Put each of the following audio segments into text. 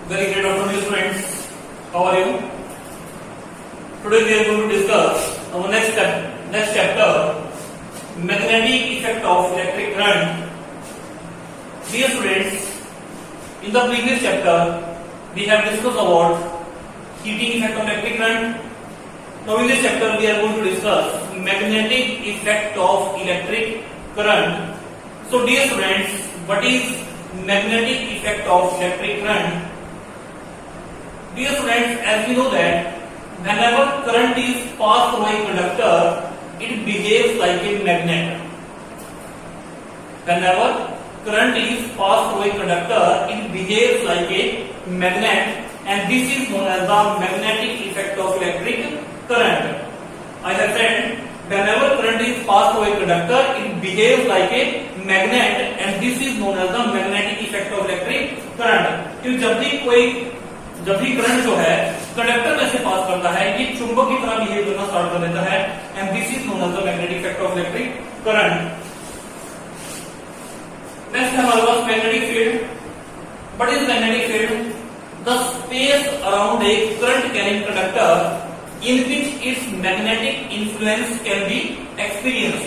Very great afternoon, students. How are you? Today we are going to discuss our next chapter, magnetic effect of electric current. Dear students, in the previous chapter we have discussed about heating effect of electric current. Now in this chapter we are going to discuss magnetic effect of electric current. So dear students, what is magnetic effect of electric current? Dear students, as we know that whenever current is passed through a conductor, it behaves like a magnet. Whenever current is passed through a conductor, it behaves like a magnet, and this is known as the magnetic effect of electric current. I have said whenever current is passed through a conductor, it behaves like a magnet, and this is known as the magnetic effect of electric current. क्योंकि जब भी current जो है conductor में से पास करता है, ये चुंबक की तरह बिहेव करना स्टार्ट कर देता है, and this is known as the magnetic effect of electric current. Next है हमारे पास magnetic field. What is magnetic field? The space around a current carrying conductor in which its magnetic influence can be experienced.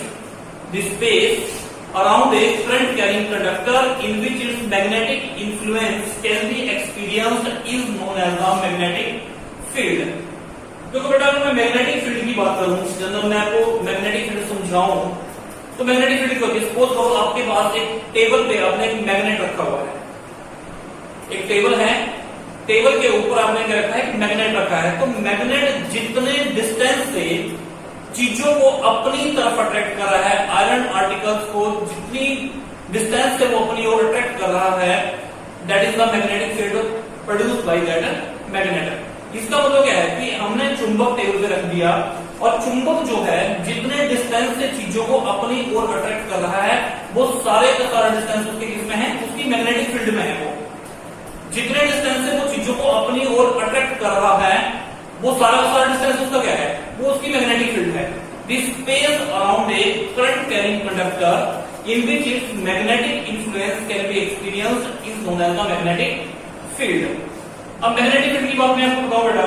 The space around a current carrying conductor in which its magnetic influence can be experienced is known as the magnetic field. तो बेटा अगर मैं magnetic field की बात करूं, जब मैं आपको मैग्नेटिक फील्ड समझाऊं, तो मैग्नेटिक फील्ड क्या होती है? सपोज करो आपके पास एक टेबल पे आपने एक मैग्नेट रखा हुआ है. एक टेबल है, टेबल के ऊपर आपने क्या रखा है? मैग्नेट रखा है. तो मैग्नेट जितने डिस्टेंस से चीजों को अपनी तरफ अट्रैक्ट कर रहा है, आयरन आर्टिकल्स को जितनी डिस्टेंस से वो अपनी ओर अट्रैक्ट कर रहा है, that is the magnetic field produced by that magnet. इसका मतलब क्या है कि हमने चुंबक टेबल पे रख दिया, और चुंबक जो है जितने डिस्टेंस से चीजों को अपनी ओर अट्रैक्ट कर रहा है, वो सारे का सारा डिस्टेंस उसके किसमें है? उसकी मैग्नेटिक फील्ड में है. वो जितने डिस्टेंस से वो चीजों को अपनी ओर अट्रैक्ट कर रहा है, वो सारा का सारा डिस्टेंस उसका क्या है? वो उसकी मैग्नेटिक फील्ड है. This space around a current carrying conductor in which its magnetic influence can be experienced is known as the magnetic field. अब मैग्नेटिक फील्ड की बात मैं आपको बताऊं बेटा,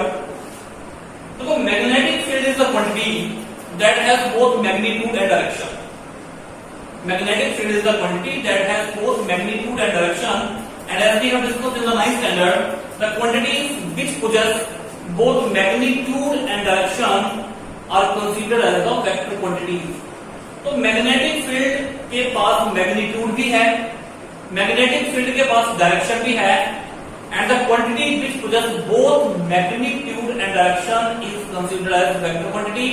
तो magnetic field is the quantity that has both magnitude and direction. Magnetic field is the quantity that has both magnitude and direction, and as we have discussed in the 9th standard, the quantities which possess both magnitude and direction are considered as the vector quantities. तो magnetic field के पास magnitude भी है, magnetic field के पास direction भी है, and the quantity which possess both magnitude and direction is considered as vector quantity.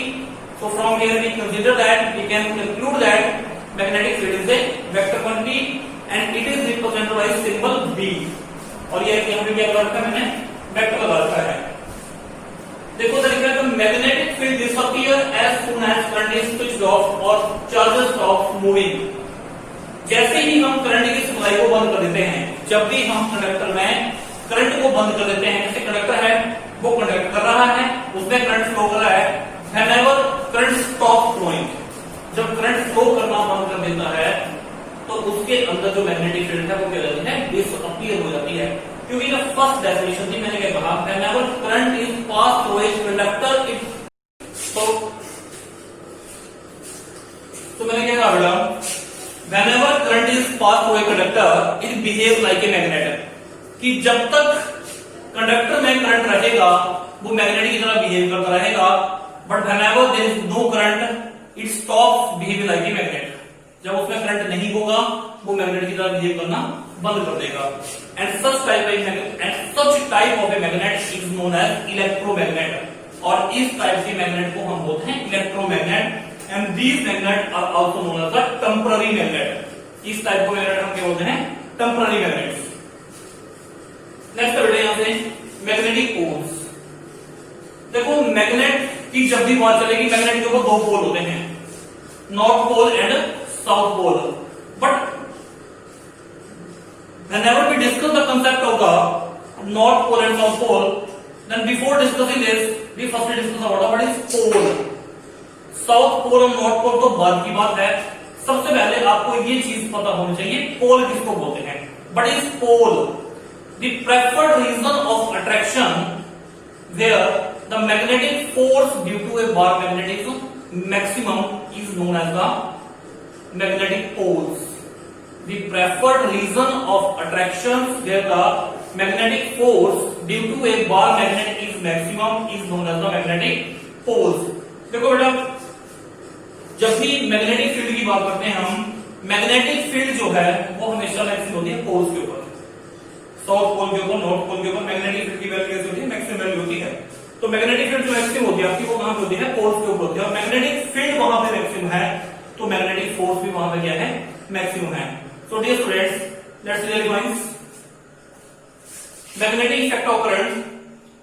So from here we consider that we can conclude that magnetic field is a vector quantity and it is represented by symbol V. और ये यहाँ पे क्या लगा रखा है? मैंने vector लगा रखा है. देखो तरीका है, magnetic field disappear as soon as current is switched off और चार्जेस स्टॉप मूविंग. जैसे ही हम करंट की सप्लाई को बंद कर देते हैं, जब भी हम कंडक्टर में करंट को बंद कर देते हैं, जैसे कंडक्टर है वो कंडक्ट कर रहा है, उसमें करंट फ्लो कर रहा है, व्हेनेवर करंट स्टॉप फ्लोइंग, जब करंट फ्लो करना बंद कर देता है, तो उसके अंदर जो मैग्नेटिक फील्ड है वो क्या जाती है? डिसअपीयर हो जाती है. क्योंकि ना फर्स्ट डेफिनेशन थी, मैंने क्या कहा? Whenever current is pass through a conductor it, तो मैंने क्या कहा बेटा? Whenever current is pass through a conductor it behaves like a magnet. कि जब तक कंडक्टर में करंट रहेगा वो मैग्नेट की तरह बिहेव करता रहेगा, but whenever there is no current it stops behaving like a magnet. जब उसमें करंट नहीं होगा वो मैग्नेट की तरह बिहेव करना बंद कर देगा. And such type of a magnet is known as electromagnet. और इस टाइप के मैग्नेट को हम बोलते हैं electromagnet. And these magnet are also known as the temporary magnet. इस टाइप को मैग्नेट हम क्या बोलते हैं? Temporary magnet. नेक्स्ट बेटे यहां से मैग्नेटिक पोल्स. देखो मैग्नेट की जब भी बात चलेगी, मैग्नेट के ऊपर दो पोल होते हैं, north pole and south pole. But whenever we discuss the concept of the north pole and south pole, then before discussing this we first discuss about what is pole. South pole और north पोल तो बाद की बात है. सबसे पहले आपको ये चीज पता होनी चाहिए पोल किसको बोलते हैं. But is pole the preferred region of attraction where the magnetic force due to a bar magnetism maximum is known as the magnetic poles. The preferred region of attraction where the magnetic force due to a bar magnet is maximum is known as the magnetic poles. देखो बेटा, जब भी magnetic field की बात करते हैं हम, magnetic field जो है वो हमेशा मैक्सिमम होती है पोल्स के ऊपर, साउथ पोल के ऊपर, नॉर्थ पोल के ऊपर मैग्नेटिक फील्ड की वैल्यू कैसी होती है, मैक्सिमम वैल्यू होती है। तो मैग्नेटिक फील्ड जो मैक्सिमम होती है आपकी वो कहां पे होती है, पोल्स के ऊपर होती है। और मैग्नेटिक फील्ड वहां पे मैक्सिमम है तो मैग्नेटिक फोर्स भी वहां पे क्या है, मैक्सिमम है। So dear students, let's see the points. Magnetic effect of current,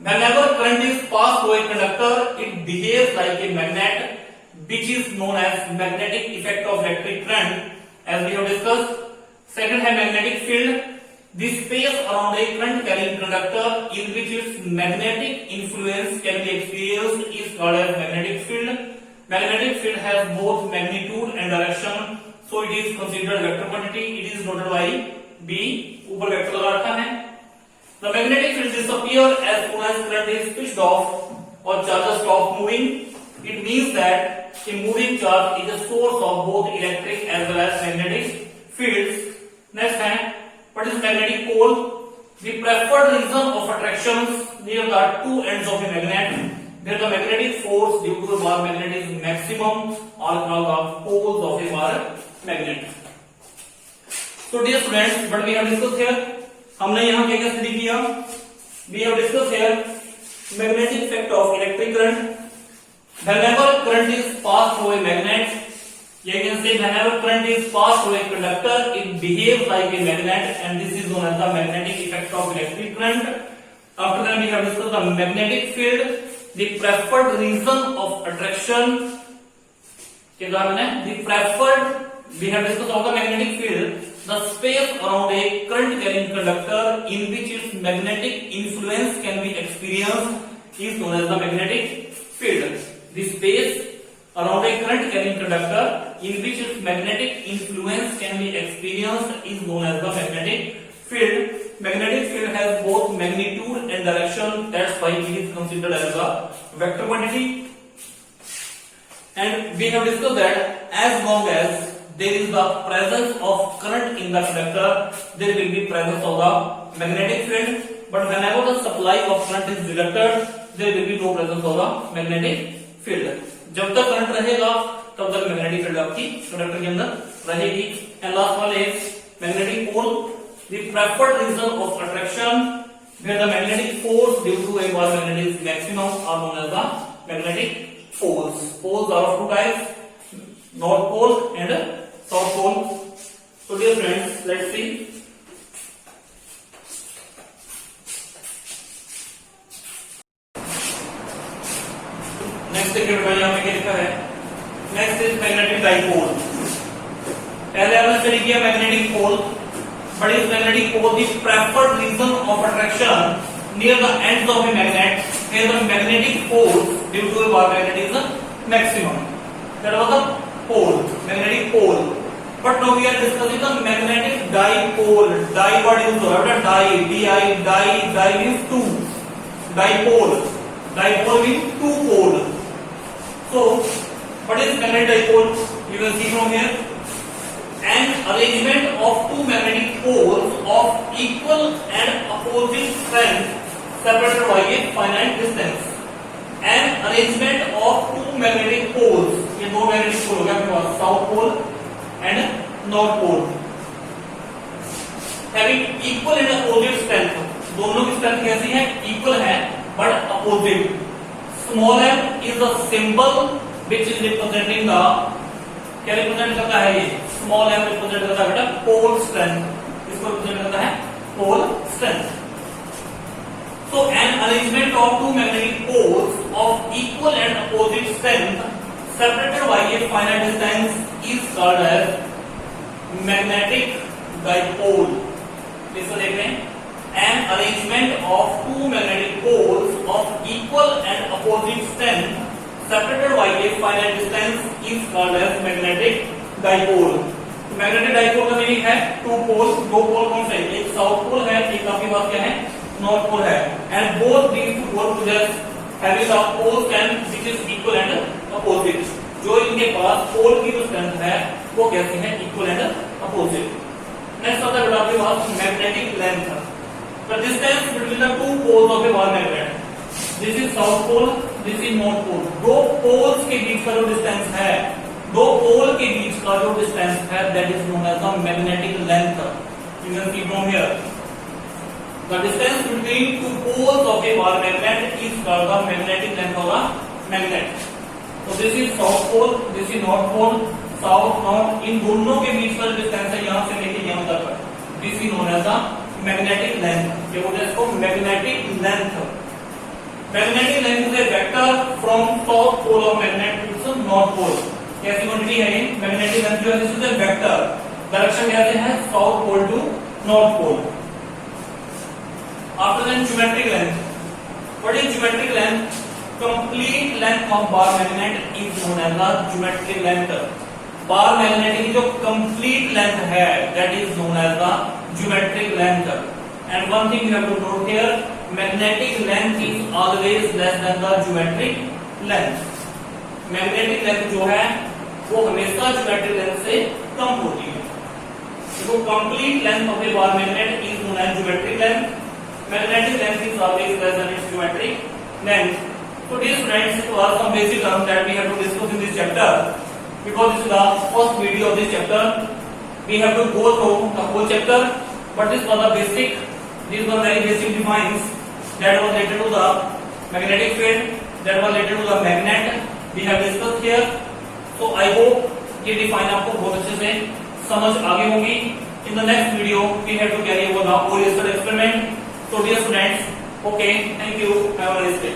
whenever current is passed through a conductor it behaves like a magnet, which is known as magnetic effect of electric current, as we have discussed. Second है magnetic field. The space around a current carrying conductor in which its magnetic influence can be experienced is called as magnetic field. Magnetic field has both magnitude and direction, so it is considered vector quantity. It is noted by B. ऊपर vector लगा रखा है। The magnetic field disappears as soon as current is switched off or charges stop moving. It means that a moving charge is a source of both electric as well as magnetic fields. Next है, what is magnetic pole? The preferred region of attractions near the two ends of a magnet, where the magnetic force due to the bar magnet is maximum, are called the poles of a bar magnet. So dear students, what we have discussed here, हमने यहाँ क्या क्या study किया? We have discussed here magnetic effect of electric current. Whenever current is passed through a magnet, you can say whenever current is passed through a conductor, it behaves like a magnet, and this is known as the magnetic effect of electric current. After that, we have discussed the magnetic field, the preferred region of attraction. क्या कहा मैंने? The preferred. We have discussed all the magnetic field. The space around a current carrying conductor in which its magnetic influence can be experienced is known as the magnetic field. The space around a current carrying conductor in which its magnetic influence can be experienced is known as the magnetic field. Magnetic field has both magnitude and direction, that's why it is considered as a vector quantity. And we have discussed that as long as there is the presence of current in the conductor, there will be presence of the magnetic field. But whenever the supply of current is directed, there will be no presence of the magnetic field. जब तक current रहेगा तब तक magnetic field आपकी conductor के अंदर रहेगी। And last वाला is magnetic pole, the preferred region of attraction where the magnetic force due to a bar magnet is maximum are known as the magnetic poles. Poles are of two types, north pole and south pole. So dear friends, let's see. Next देखिए बेटा, यहाँ पे क्या लिखा है? Next is magnetic dipole. पहले हमने study किया magnetic pole, but is magnetic pole the preferred region of attraction near the ends of a magnet where the magnetic force due to a bar magnet is maximum. That was the pole, magnetic pole. But now we are discussing the magnetic dipole. Di word use हो रहा है, di, D I, di, di means two, dipole, dipole means two pole. So, what is magnetic dipole? You can see from here, an arrangement of two magnetic poles of equal and opposite strength separated by a finite distance. An arrangement of two magnetic poles. ये दो magnetic pole हो गया आपके पास, south pole and north pole. Having equal and opposite strength. दोनों की strength कैसी है? Equal है, but opposite. Small m is the symbol which is representing the, क्या रिप्रेजेंट करता है ये? Small m रिप्रेजेंट करता है बेटा pole strength, इसको रिप्रेजेंट करता है pole strength. So an arrangement of two magnetic poles of equal and opposite strength separated by a finite distance is called as magnetic dipole. इसको देख रहे हैं, an arrangement of two magnetic poles of equal and opposite strength separated by a finite distance is called as magnetic dipole. magnetic dipole का meaning है to पोल, दो पोल कौन से? एक साउथ पोल है, एक आपके पास क्या है नॉर्थ पोल है, and both these two pole possess having the poles and which is equal and opposite. जो इनके पास पोल की जो स्ट्रेंथ है वो कैसी है, इक्वल एंड अपोजिट। नेक्स्ट आता है आपके पास magnetic length, the distance between the two poles of a bar magnet. This is south pole, this is north pole. दो पोल्स के बीच का जो डिस्टेंस है, दो पोल के बीच का जो डिस्टेंस है, that is known as the magnetic length. You can see from here the distance between two poles of a bar magnet is called the magnetic length of the magnet. So this is south pole, this is north pole, south north, इन दोनों के बीच का distance है यहाँ से लेके यहाँ तक, this is known as the magnetic length। क्या बोलते हैं इसको, magnetic length। Magnetic length is a vector from south pole of magnet to its north pole। कैसी क्वांटिटी है ये magnetic length जो है, this is a vector, direction कैसे है south pole to north pole। After then geometric length. What is geometric length? Complete length of bar magnet is known as the geometric length. Bar magnet की जो complete length है, that is known as the geometric length. And one thing you have to note here, magnetic length is always less than the geometric length. Magnetic length जो है वो हमेशा geometric length से कम होती है। तो complete length of a bar magnet is known as geometric length. Magnetic length is always less than its geometric length. So dear students, it was some basic terms that we have to discuss in this chapter. Because this is the first video of this chapter, we have to go through the whole chapter. But this was the basic, these were very basic defines that was related to the magnetic field, that was related to the magnet. We have discussed here. So I hope ये define आपको बहुत अच्छे से समझ आगे होगी. In the next video, we have to carry over the Fourier experiment. So dear students, okay, thank you, have a nice day.